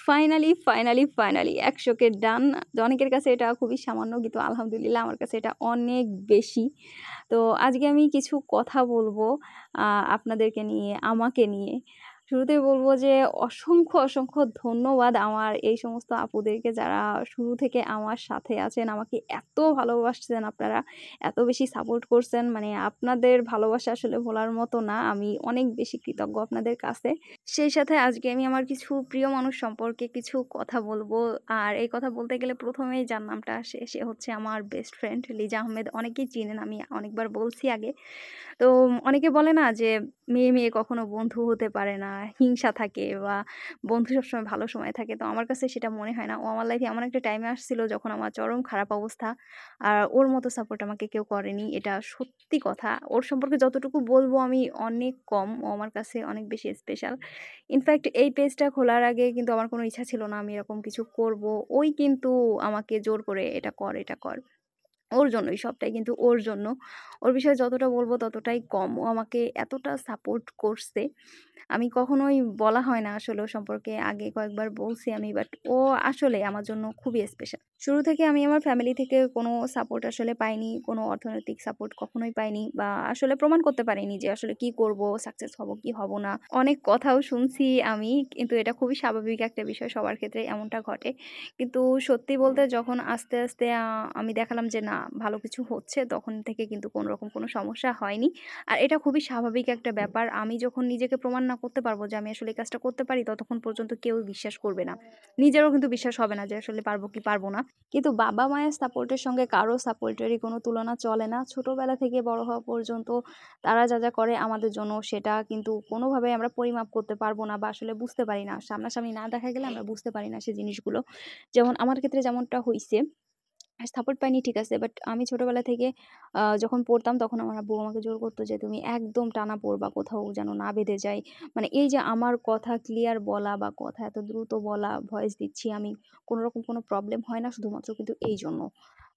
Finally ১০০ কে ডান। অনেকের কাছে এটা খুবই সামান্য, কিন্তু আলহামদুলিল্লাহ আমার কাছে এটা অনেক বেশি। তো আজকে আমি কিছু কথা বলবো আপনাদেরকে নিয়ে, আমাকে নিয়ে। শুরুতেই বলবো যে অসংখ্য ধন্যবাদ আমার এই সমস্ত আপুদেরকে যারা শুরু থেকে আমার সাথে আছেন। আমাকে এত ভালোবাসছেন আপনারা, এত বেশি সাপোর্ট করছেন। মানে আপনাদের ভালোবাসা আসলে ভোলার মতো না। আমি অনেক বেশি কৃতজ্ঞ আপনাদের কাছে। সেই সাথে আজকে আমি আমার কিছু প্রিয় মানুষ সম্পর্কে কিছু কথা বলবো। আর এই কথা বলতে গেলে প্রথমেই যার নামটা আসে সে হচ্ছে আমার বেস্ট ফ্রেন্ড লিজা আহমেদ। অনেকেই চিনেন, আমি অনেকবার বলছি আগে। তো অনেকে বলে না যে মেয়ে কখনো বন্ধু হতে পারে না, হিংসা থাকে বা বন্ধু সবসময় ভালো সময় থাকে। তো আমার কাছে সেটা মনে হয় না। ও আমার লাইফে এমন একটা টাইমে আসছিল যখন আমার চরম খারাপ অবস্থা। আর ওর মতো সাপোর্ট আমাকে কেউ করেনি। এটা সত্যি কথা। ওর সম্পর্কে যতটুকু বলবো আমি অনেক কম। ও আমার কাছে অনেক বেশি স্পেশাল। ইনফ্যাক্ট এই পেজটা খোলার আগে কিন্তু আমার কোনো ইচ্ছা ছিল না আমি এরকম কিছু করব। ওই কিন্তু আমাকে জোর করে এটা কর। ওর জন্যই, সবটাই কিন্তু ওর জন্য। ওর বিষয়ে যতটা বলবো ততটাই কম। ও আমাকে এতটা সাপোর্ট করছে। আমি কখনোই বলা হয় না আসলে ওর সম্পর্কে, আগে কয়েকবার বলছি আমি, বাট ও আসলে আমার জন্য খুবই স্পেশাল। শুরু থেকে আমি আমার ফ্যামিলি থেকে কোনো সাপোর্ট আসলে পাইনি, কোনো অর্থনৈতিক সাপোর্ট কখনোই পাইনি, বা আসলে প্রমাণ করতে পারিনি যে আসলে কি করব, সাকসেস হব কি হব না। অনেক কথাও শুনছি আমি, কিন্তু এটা খুবই স্বাভাবিক একটা বিষয়, সবার ক্ষেত্রে এমনটা ঘটে। কিন্তু সত্যি বলতে যখন আস্তে আমি দেখালাম যে না, ভালো কিছু হচ্ছে, তখন থেকে কিন্তু কোনোরকম কোনো সমস্যা হয়নি। আর এটা খুবই স্বাভাবিক একটা ব্যাপার। আমি যখন নিজেকে প্রমাণ না করতে পারবো যে আমি আসলে এই কাজটা করতে পারি, ততক্ষণ পর্যন্ত কেউ বিশ্বাস করবে না। নিজেরও কিন্তু বিশ্বাস হবে না যে আসলে পারবো কি পারবো না। কিন্তু বাবা-মায়ের সাপোর্টের সঙ্গে কারো সাপোর্টেরই কোনো তুলনা চলে না। ছোটবেলা থেকে বড় হওয়া পর্যন্ত তারা যা করে আমাদের জন্য, সেটা কিন্তু কোনোভাবেই আমরা পরিমাপ করতে পারবো না বা আসলে বুঝতে পারি না। সামনাসামনি না দেখা গেলে আমরা বুঝতে পারি না সে জিনিসগুলো। যেমন আমার ক্ষেত্রে যেমনটা হইছে, সাপোর্ট পাইনি ঠিক আছে। বাট আমি ছোটবেলা থেকে যখন পড়তাম তখন আমার আব্বু আমাকে জোর করতো যে, "তুমি একদম টানা পড়বা, কোথাও যেন না বেঁধে যায়।" মানে এই যে আমার কথা ক্লিয়ার বলা বা কথা এত দ্রুত বলা, ভয়েস দিচ্ছি আমি, কোনোরকম কোনো প্রবলেম হয় না শুধুমাত্র কিন্তু এইজন্য।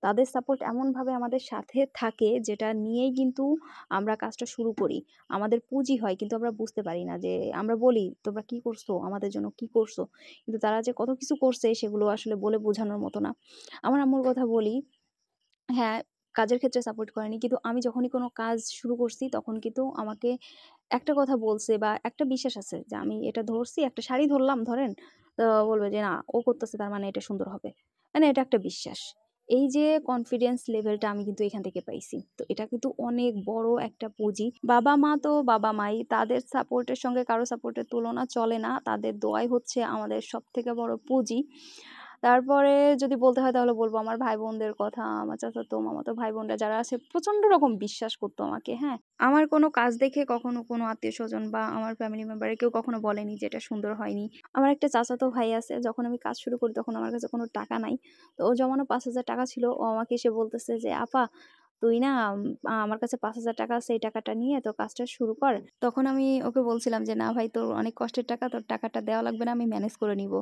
তাদের সাপোর্ট এমনভাবে আমাদের সাথে থাকে যেটা নিয়েই কিন্তু আমরা কাজটা শুরু করি। আমাদের পুঁজি হয় কিন্তু আমরা বুঝতে পারি না যে, আমরা বলি, "তোমরা কি করছো? আমাদের জন্য কি করছো?" কিন্তু তারা যে কত কিছু করছে সেগুলো আসলে বলে বোঝানোর মতো না। আমার আম্মুর কথা বলি, হ্যাঁ, কাজের ক্ষেত্রে সাপোর্ট করেনি। কিন্তু আমি যখনই কোনো কাজ শুরু করছি তখন কিন্তু আমাকে একটা কথা বলছে বা একটা বিশ্বাস আছে যে আমি এটা ধরছি, একটা শাড়ি ধরলাম ধরেন, তো বলবে যে, "না, ও করতেছে তার মানে এটা সুন্দর হবে।" মানে এটা একটা বিশ্বাস। এই যে কনফিডেন্স লেভেলটা আমি কিন্তু এখান থেকে পাইছি। তো এটা কিন্তু অনেক বড় একটা পুঁজি। বাবা-মা তো বাবা-মাই, তাদের সাপোর্টের সঙ্গে কারো সাপোর্টের তুলনা চলে না। তাদের দোয়াই হচ্ছে আমাদের সবথেকে বড় পুঁজি। তারপরে যদি বলতে হয় তাহলে বলব আমার ভাই-বোনদের কথা। আমার চাচাতো, মামাতো ভাই-বোনরা যারা আছে প্রচন্ড রকম বিশ্বাস করতো আমাকে, হ্যাঁ? আমার কোনো কাজ দেখে কখনো কোনো আত্মীয়স্বজন বা আমার ফ্যামিলি মেম্বারে কেউ কখনো বলেনি যে এটা সুন্দর হয়নি। আমার একটা চাচাতো ভাই আছে, যখন আমি কাজ শুরু করি তখন আমার কাছে কোনো টাকা নাই। তো ও জমানো ৳৫,০০০ ছিল। ও আমাকে এসে বলতেছে যে, "আপা, তুই না আমার কাছে ৳৫,০০০ আছে, এই টাকাটা নিয়ে তোর কাজটা শুরু কর।" তখন আমি ওকে বলছিলাম যে, "না ভাই, তোর অনেক কষ্টের টাকা, তোর টাকাটা দেওয়া লাগবে না, আমি ম্যানেজ করে নিবো।"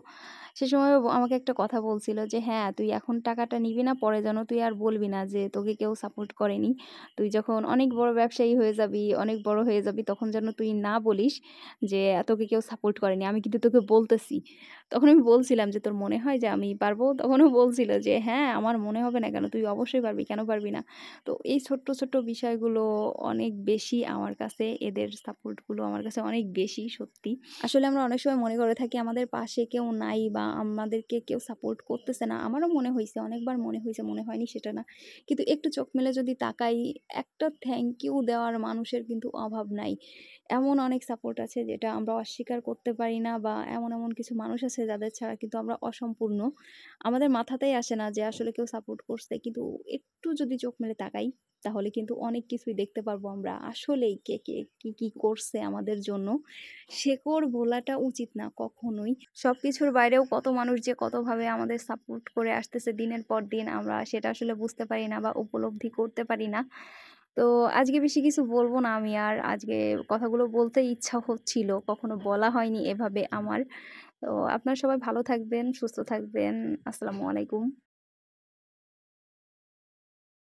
সে সময় ও আমাকে একটা কথা বলছিল যে, "হ্যাঁ, তুই এখন টাকাটা নিবি না, পরে যেন তুই আর বলবি না যে তোকে কেউ সাপোর্ট করেনি। তুই যখন অনেক বড় ব্যবসায়ী হয়ে যাবি, অনেক বড় হয়ে যাবি, তখন যেন তুই না বলিস যে তোকে কেউ সাপোর্ট করেনি। আমি কিন্তু তোকে বলতেছি।" তখন আমি বলছিলাম যে, "তোর মনে হয় যে আমি পারবো?" তখন ও বলছিল যে, "হ্যাঁ, আমার মনে হবে না কেন? তুই অবশ্যই পারবি। কেন পারবি না?" তো এই ছোট্ট বিষয়গুলো অনেক বেশি আমার কাছে, এদের সাপোর্টগুলো আমার কাছে অনেক বেশি সত্যি। আসলে আমরা অনেক সময় মনে করে থাকি আমাদের পাশে কেউ নাই বা আমাদেরকে কেউ সাপোর্ট করতেছে না। আমারও মনে হইছে, অনেকবার মনে হইছে, মনে হয়নি সেটা না। কিন্তু একটু চোখ মেলে যদি তাকাই, একটা থ্যাংক ইউ দেওয়ার মানুষের কিন্তু অভাব নাই। এমন অনেক সাপোর্ট আছে যেটা আমরা অস্বীকার করতে পারি না, বা এমন কিছু মানুষ আছে যাদের ছাড়া কিন্তু আমরা অসম্পূর্ণ। আমাদের মাথাতেই আসে না যে আসলে কেউ সাপোর্ট করছে। কিন্তু একটু যদি চোখ মেলে তাকাই, তাহলে কিন্তু অনেক কিছুই দেখতে পারবো আমরা। আসলেই কে কি করছে আমাদের জন্য। শেকড় ভোলাটা উচিত না কখনোই। সবকিছুর বাইরেও কত মানুষ যে কতভাবে আমাদের সাপোর্ট করে আসতেছে দিনের পর দিন, আমরা সেটা আসলে বুঝতে পারি না বা উপলব্ধি করতে পারি না। তো আজকে বেশি কিছু বলব না আমি আর। আজকে কথাগুলো বলতে ইচ্ছা হচ্ছিল, কখনো বলা হয়নি এভাবে আমার। তো আপনারা সবাই ভালো থাকবেন, সুস্থ থাকবেন। আসসালামু আলাইকুম।